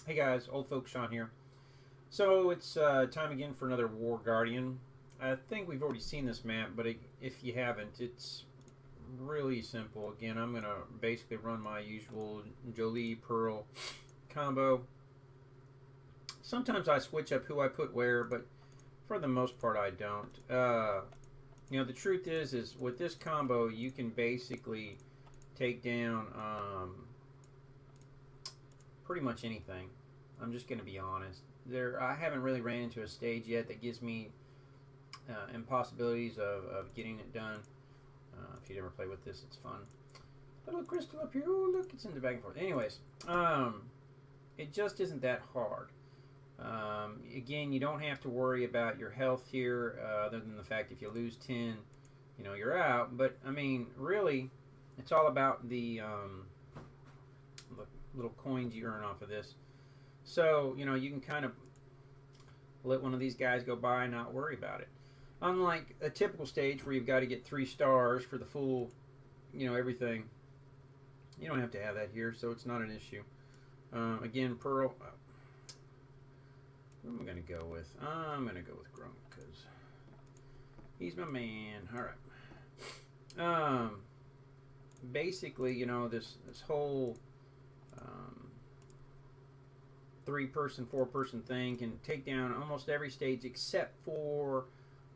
Hey guys, old folks Sean here. So it's time again for another War Guardian. I think we've already seen this map, but if you haven't, it's really simple. Again, I'm going to basically run my usual Jolie Pearl combo. Sometimes I switch up who I put where, but for the most part I don't. You know, the truth is with this combo you can basically take down pretty much anything. I'm just going to be honest. I haven't really ran into a stage yet that gives me impossibilities of getting it done. If you ever play with this, it's fun. Little crystal up here. Oh, look, it's in the back and forth. Anyways, it just isn't that hard. Again, you don't have to worry about your health here, other than the fact if you lose 10, you know, you're out. But, I mean, really, it's all about the little coins you earn off of this. So, you know, you can kind of let one of these guys go by and not worry about it. Unlike a typical stage where you've got to get 3 stars for the full, you know, everything. You don't have to have that here, so it's not an issue. Again, Pearl. Who am I going to go with? I'm going to go with Grunk because he's my man. All right. Basically, you know, this whole 3-person, 4-person thing can take down almost every stage except for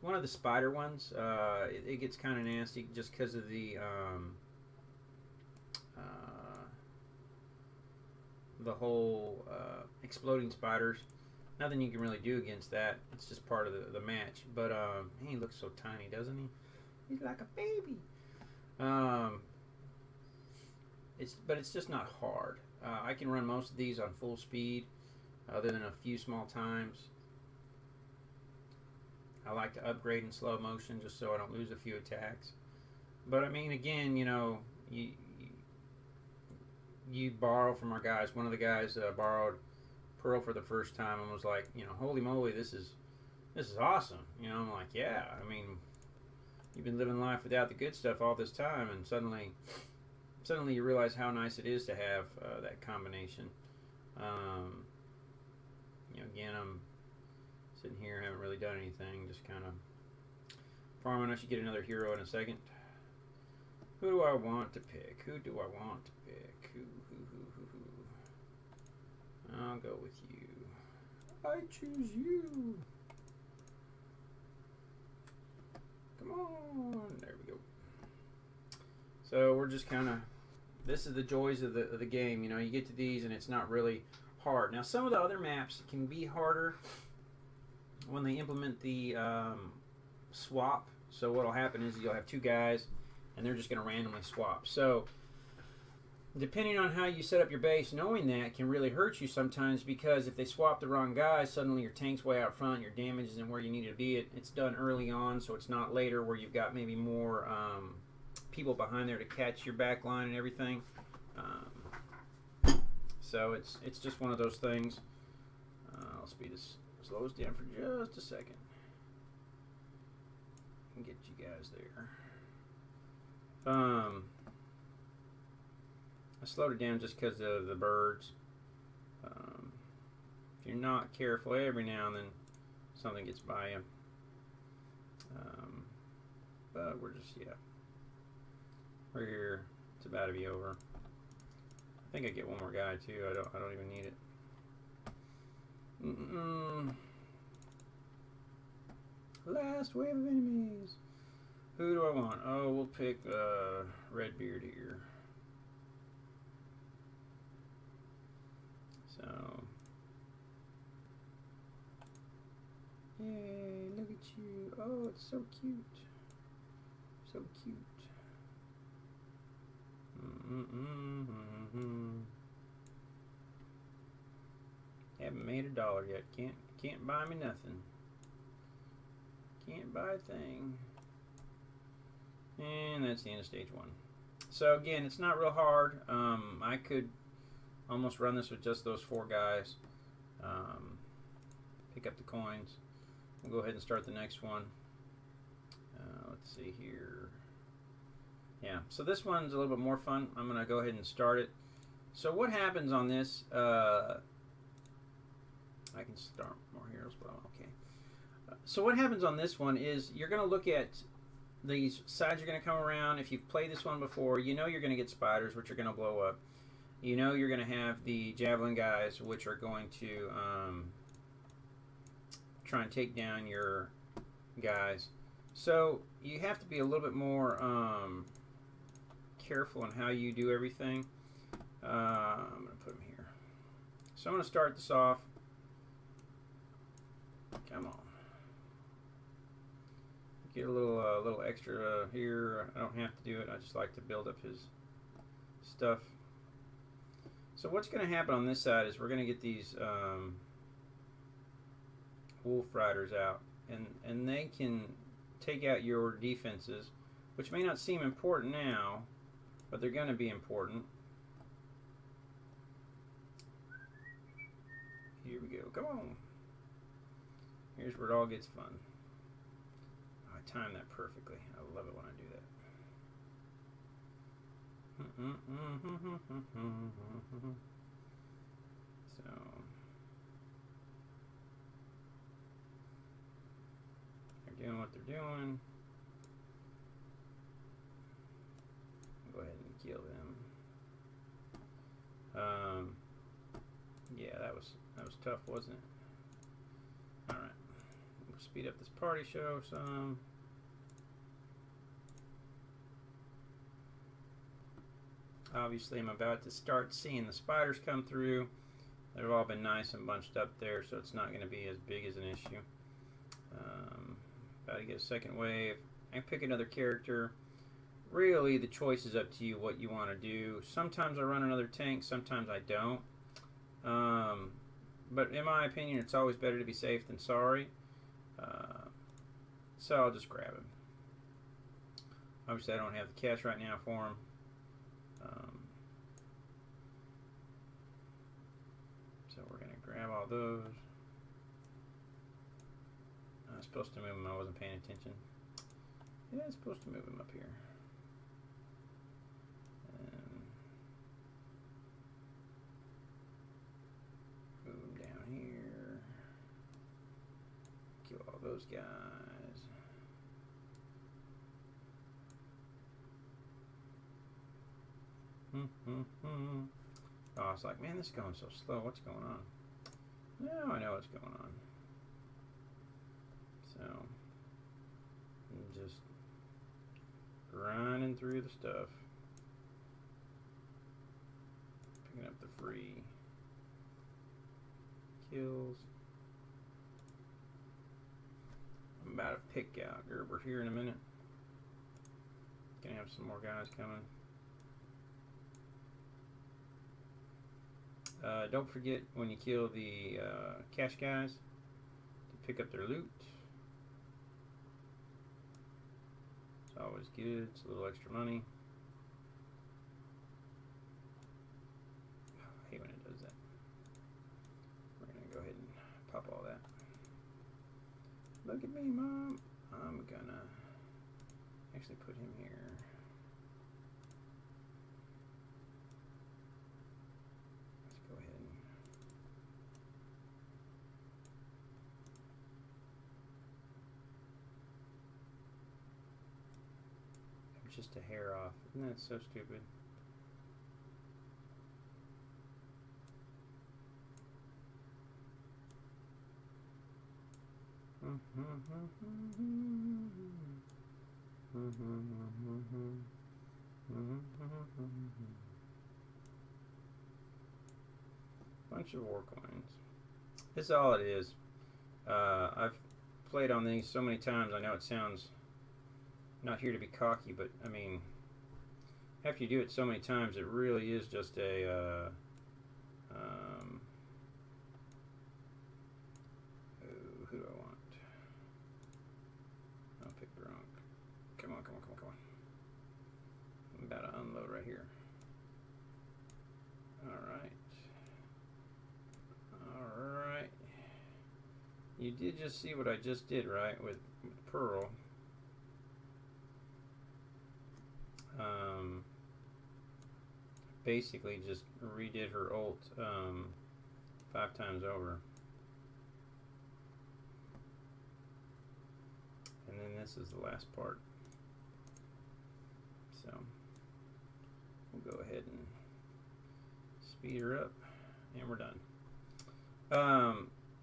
one of the spider ones. It gets kind of nasty just because of the whole exploding spiders. Nothing you can really do against that. It's just part of the match. But he looks so tiny, doesn't he? He's like a baby. But it's just not hard. I can run most of these on full speed, other than a few small times. I like to upgrade in slow motion just so I don't lose a few attacks. But I mean, again, you know, you borrow from our guys. One of the guys borrowed Pearl for the first time and was like, you know, holy moly, this is awesome. You know, I'm like, yeah. I mean, you've been living life without the good stuff all this time, and suddenly you realize how nice it is to have that combination. You know, again, I'm sitting here, haven't really done anything, just kind of farming. I should get another hero in a second. Who do I want to pick? Who do I want to pick? Who? I'll go with you. I choose you. Come on. There we go. So we're just kind of, this is the joys of the game. You know, you get to these and it's not really hard. Now, some of the other maps can be harder when they implement the swap. So what will happen is you'll have 2 guys and they're just going to randomly swap. So depending on how you set up your base, knowing that can really hurt you sometimes, because if they swap the wrong guy, suddenly your tank's way out front, your damage isn't where you need it to be. It's done early on, so it's not later where you've got maybe more people behind there to catch your back line and everything. So it's just one of those things. I'll speed this slow us down for just a second and get you guys there. I slowed it down just because of the birds. If you're not careful, every now and then something gets by you. But we're just, yeah. We're here. It's about to be over. I think I get one more guy too. I don't even need it. Last wave of enemies. Who do I want? Oh, we'll pick Redbeard here. So, yay, look at you. Oh, it's so cute. So cute. Haven't made $1 yet. Can't buy me nothing. Can't buy a thing. And that's the end of stage 1. So again, it's not real hard. I could almost run this with just those 4 guys. Pick up the coins. We'll go ahead and start the next one. Let's see here. Yeah, so this one's a little bit more fun. I'm going to go ahead and start it. So what happens on this, I can start more heroes, but okay. So what happens on this one is you're going to look at these sides are going to come around. If you've played this one before, you know you're going to get spiders, which are going to blow up. You know you're going to have the javelin guys, which are going to try and take down your guys. So you have to be a little bit more careful in how you do everything. I'm going to put them here. So I'm going to start this off. Come on. Get a little extra here. I don't have to do it. I just like to build up his stuff. So what's going to happen on this side is we're going to get these wolf riders out, and they can take out your defenses, which may not seem important now, but they're going to be important. Here we go. Come on. Here's where it all gets fun. I time that perfectly. I love it when I do that. So they're doing what they're doing. Go ahead and kill them. Yeah, that was tough, wasn't it? All right, we'll speed up this party show some. Obviously, I'm about to start seeing the spiders come through. They've all been nice and bunched up there, so it's not going to be as big as an issue. About to get a second wave. I can pick another character. Really, the choice is up to you what you want to do. Sometimes I run another tank, sometimes I don't. But in my opinion, it's always better to be safe than sorry. So I'll just grab him. Obviously, I don't have the cash right now for him. So we're going to grab all those. I was supposed to move him. I wasn't paying attention. Yeah, I'm supposed to move him up here. And move him down here. Kill all those guys. Oh, it's like, man, this is going so slow. What's going on? Now I know what's going on. So, I'm just grinding through the stuff. Picking up the free kills. I'm about to pick out Gerber here in a minute. Gonna have some more guys coming. Don't forget when you kill the cash guys to pick up their loot. It's always good. It's a little extra money. I hate when it does that. We're going to go ahead and pop all that. Look at me, Mom. I'm going to actually put him here. Just a hair off. Isn't that so stupid? Bunch of war coins. This is all it is. I've played on these so many times. I know it sounds not here to be cocky, but I mean, after you do it so many times, it really is just a who do I want? I'll pick drunk. Come on, come on, come on, come on. I'm about to unload right here. Alright. Alright. You did just see what I just did, right, with Pearl. Basically just redid her ult 5 times over. then this is the last part. So we'll go ahead and speed her up, and we're done.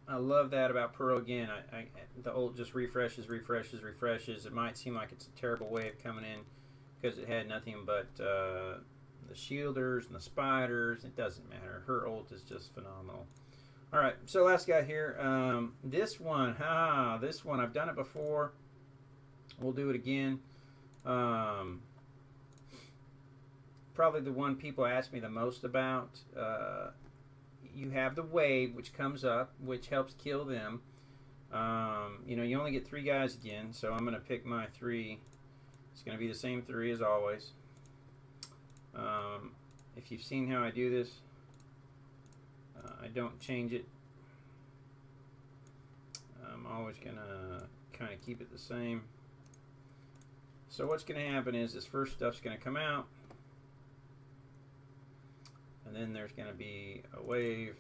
I love that about Pearl. Again, the ult just refreshes. It might seem like it's a terrible way of coming in because it had nothing but the shielders and the spiders. It doesn't matter. Her ult is just phenomenal. All right, so last guy here. This one, this one, I've done it before. We'll do it again. Probably the one people ask me the most about. You have the wave, which comes up, which helps kill them. You know, you only get 3 guys again, so I'm going to pick my 3. It's going to be the same 3 as always. If you've seen how I do this, I don't change it. I'm always going to kind of keep it the same. So what's going to happen is this first stuff's going to come out. And then there's going to be a wave.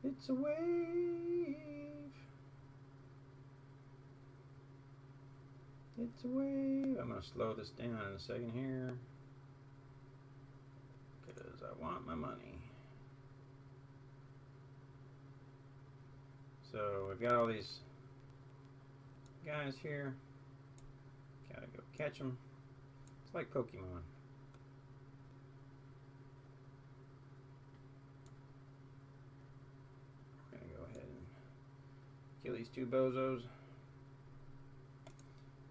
It's a wave. It's a wave. I'm going to slow this down in a second here, because I want my money. So we've got all these guys here. Gotta go catch them. It's like Pokemon. Kill these 2 bozos.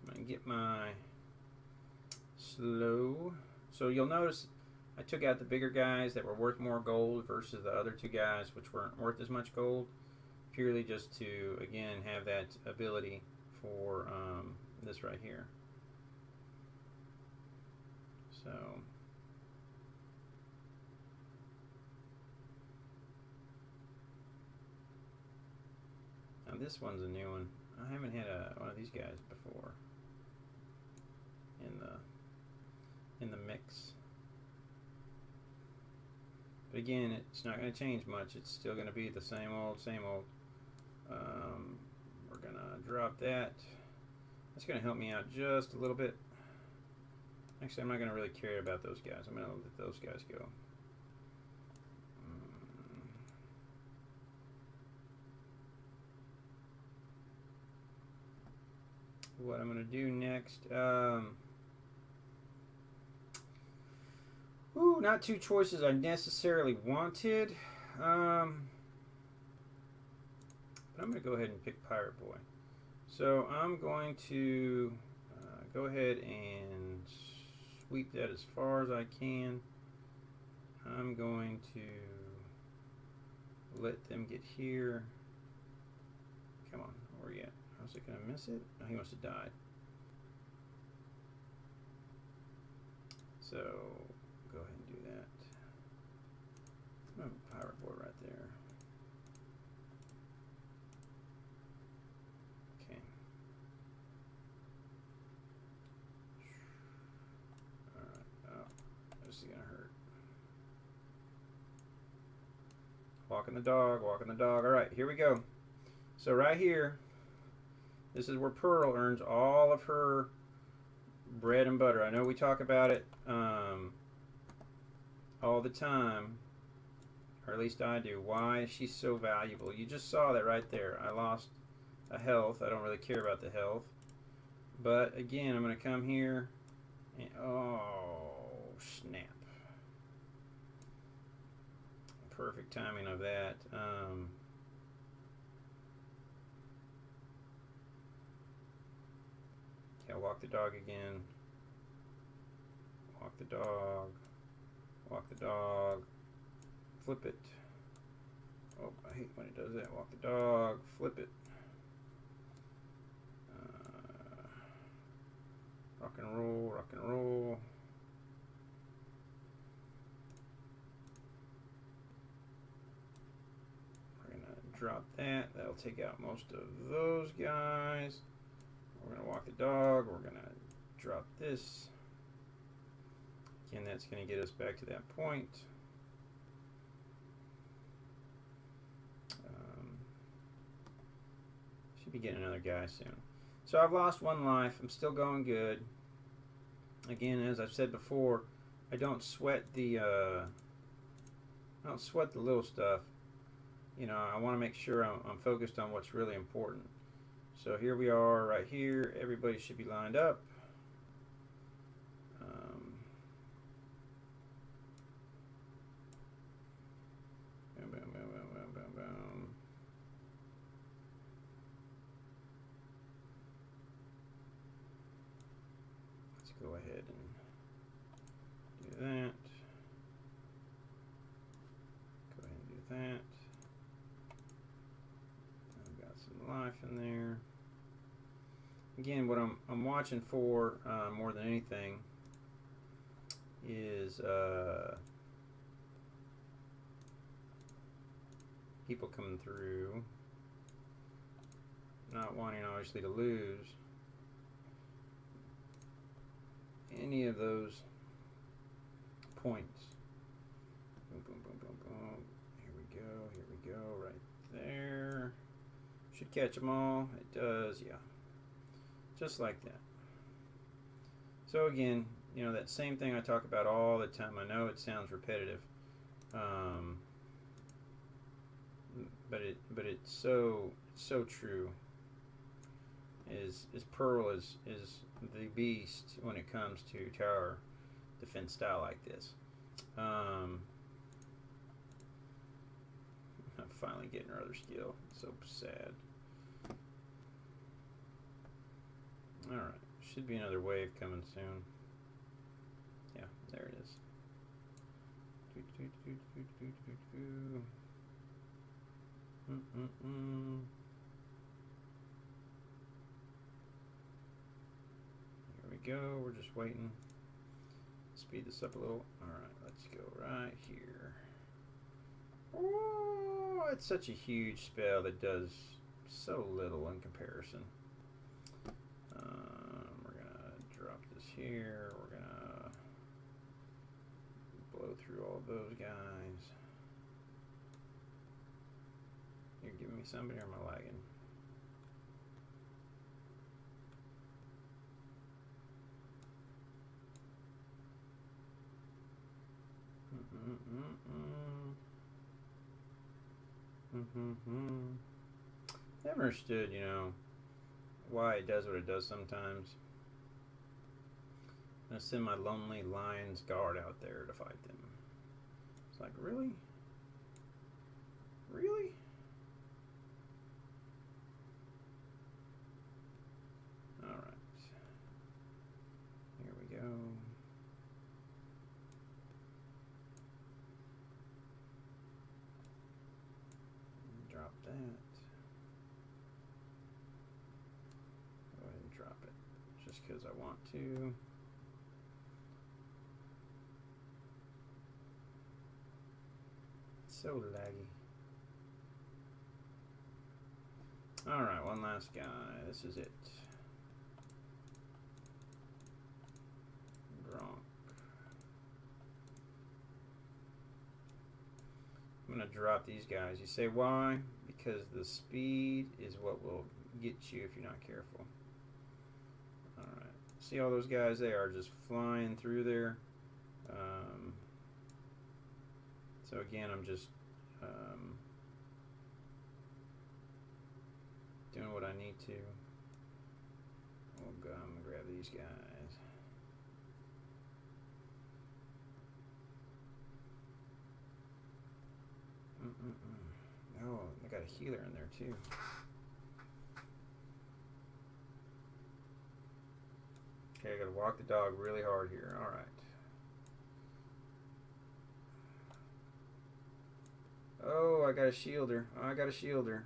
I'm going to get my slow. So you'll notice I took out the bigger guys that were worth more gold versus the other 2 guys which weren't worth as much gold. Purely just to, again, have that ability for this right here. So this one's a new one. I haven't had one of these guys before in the mix. But again, it's not going to change much. It's still going to be the same old, same old. We're going to drop that. That's going to help me out just a little bit. Actually, I'm not going to really care about those guys. I'm going to let those guys go. What I'm going to do next, not 2 choices I necessarily wanted, but I'm going to go ahead and pick Pirate Boy. So I'm going to go ahead and sweep that as far as I can. I'm going to let them get here. Come on, where are you at? Was it going to miss it? Oh, he must have died. So, go ahead and do that. Oh, Pirate Boy right there. Okay. Alright. Oh, this is going to hurt. Walking the dog, walking the dog. Alright, here we go. So, right here, this is where Pearl earns all of her bread and butter. I know we talk about it all the time, or at least I do. Why is she so valuable? You just saw that right there. I lost a health. I don't really care about the health. But again, I'm going to come here and oh, snap. Perfect timing of that. Okay, walk the dog again. Walk the dog. Walk the dog. Flip it. Oh, I hate when it does that. Walk the dog. Flip it. Rock and roll. Rock and roll. We're going to drop that. That'll take out most of those guys. We're going to walk the dog. We're going to drop this. Again, that's going to get us back to that point. Should be getting another guy soon. So I've lost 1 life. I'm still going good. Again, as I've said before, I don't sweat the little stuff. You know, I want to make sure I'm focused on what's really important. So here we are right here. Everybody should be lined up. Boom, boom, boom, boom, boom, boom, boom. Let's go ahead and do that. Go ahead and do that. I've got some life in there. Again, what I'm watching for more than anything is people coming through, not wanting obviously to lose any of those points. Boom, boom, boom, boom, boom. Here we go, right there. Should catch them all. It does, yeah. Just like that. So again, you know, that same thing I talk about all the time. I know it sounds repetitive, but it's so true. Is Pearl is the beast when it comes to tower defense style like this. I'm finally getting her other skill. So sad. Alright, should be another wave coming soon. Yeah, there it is. Here we go, we're just waiting. Speed this up a little. Alright, let's go right here. Oh, it's such a huge spell that does so little in comparison. We're gonna drop this here. We're gonna blow through all those guys. You're giving me somebody, or am I lagging? Never understood, you know, why it does what it does sometimes. I'm gonna send my lonely lion's guard out there to fight them. It's like, really? Really? Alright. Here we go. Drop that. Go ahead and drop it just because I want to. It's so laggy. Alright, one last guy. This is it. Gronk. I'm going to drop these guys. You say why? Because the speed is what will get you if you're not careful. Alright. See all those guys? They are just flying through there. So again, I'm just doing what I need to. Oh God, I'm going to grab these guys. Oh, I got a healer in there too. Okay, I gotta walk the dog really hard here. Alright. Oh, I got a shielder. Oh, I got a shielder.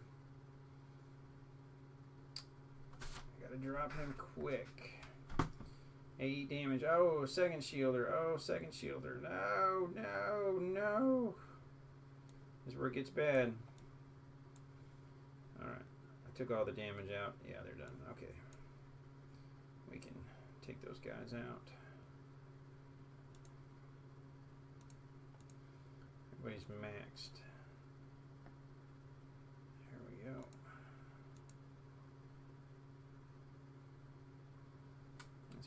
I gotta drop him quick. 80 damage. Oh, second shielder. Oh, second shielder. No, no, no. This is where it gets bad. Alright. I took all the damage out. Yeah, they're done. Okay. We can take those guys out. Everybody's maxed. There we go.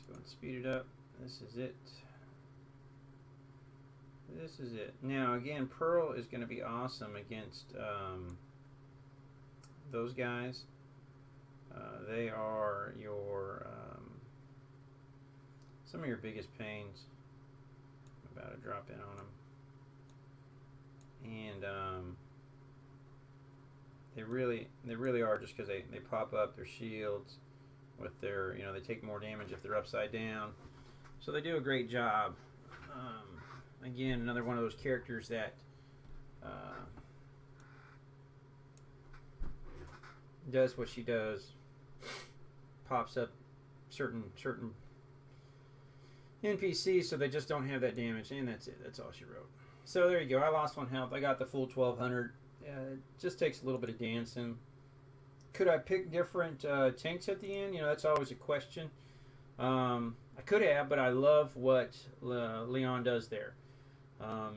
go and speed it up. This is it. This is it. Now, again, Pearl is going to be awesome against those guys. They are your some of your biggest pains. I'm about to drop in on them. And they really are, just because they pop up their shields with their, you know, they take more damage if they're upside down. So they do a great job. Again, another one of those characters that does what she does. Pops up certain NPCs, so they just don't have that damage, and that's it. That's all she wrote. So there you go. I lost 1 health. I got the full 1200. It just takes a little bit of dancing. Could I pick different tanks at the end? You know, that's always a question. I could have, but I love what Leon does there.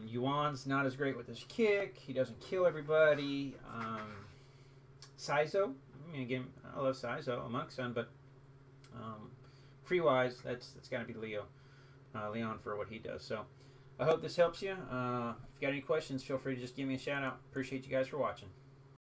Yuan's not as great with his kick. He doesn't kill everybody. Saizo, I mean, again, I love Saizo, a monk son, but free-wise, that's got to be Leon for what he does. So I hope this helps you. If you got any questions, feel free to just give me a shout out. Appreciate you guys for watching.